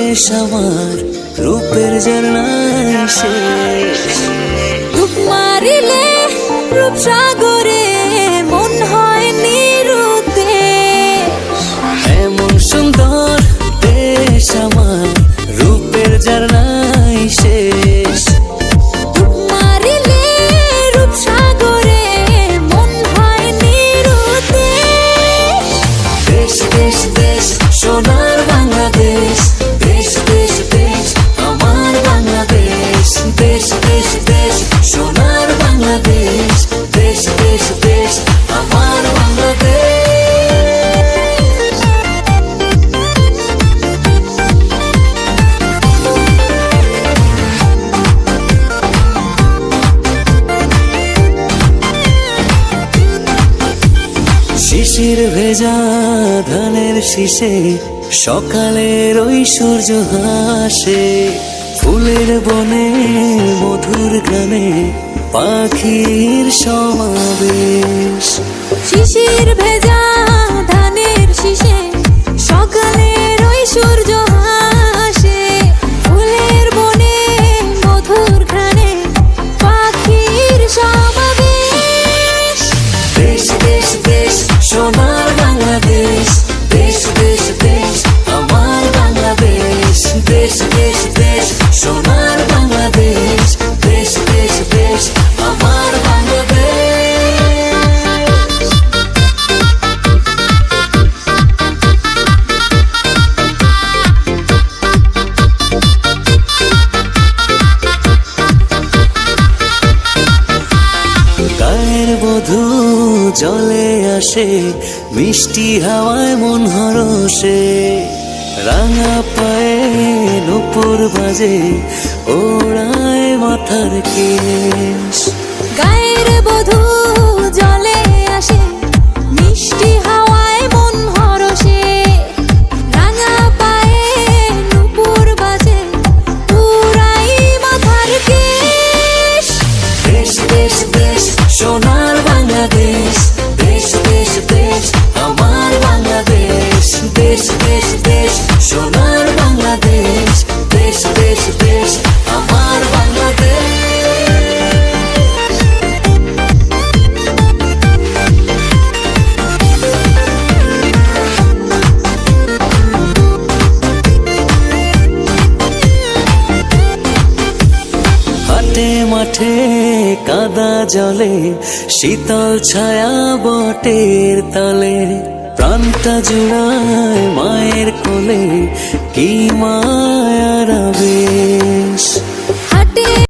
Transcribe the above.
দেশ আমার রূপের ঝর্ণায় শেষ। রূপ মারিলে রূপসাগরে মন হয় নিরুদ্দেশ। এমন সুন্দর দেশ আমার রূপের ঝর্ণায় শেষ। রূপ মারিলে রূপসাগরে মন হয় নিরুদ্দেশ। দেশ দেশ দেশ সোনার বাংলাদেশ, দেশ দেশ দেশ আমার বাংলাদেশ। দেশ দেশ দেশ সোনার বাংলাদেশ, দেশ দেশ দেশ আমার বাংলাদেশ। শিশির ভেজা ধানের শীষে সকালের ওই সূর্য হাসে। ফুলের বনে মধুর গানে পাখির সমাবেশ। শিশির ভেজা ধানের শীষে সকালের ওই সূর্য হাসে। ফুলের বনে মধুর ঘ্রাণে পাখির সমাবেশ। দেশ দেশ দেশ সোনার বাংলাদেশ, দেশ দেশ দেশ আমার বাংলাদেশ। দেশ দেশ দেশ সোনার বাংলাদেশ, দেশ দেশ দেশ আমার বাংলাদেশ। গায়ের বধূ জলে আসে, মিষ্টি হাওয়ায় মন হরষে। রাঙা পায়ে নূপুর বাজে, ওড়ায় মাথার কেশ। গায়ের বধূ জলে আসে, মিষ্টি হাওয়ায় মন হরষে। রাঙা পায়ে নূপুর বাজে, উড়াই মাথার কেশ। দেশ দেশ দেশ সোনার বাংলাদেশ, দেশ দেশ দেশ আমার বাংলাদেশ। দেশ দেশ দেশ সোনার বাংলাদেশ, দেশ দেশ দেশ আমার বাংলাদেশ। হাটে মাঠে কাদা জলে, শীতল ছায়া বটের তলে। প্রাণটা জুড়ায় মায়ের কোলে, কি মা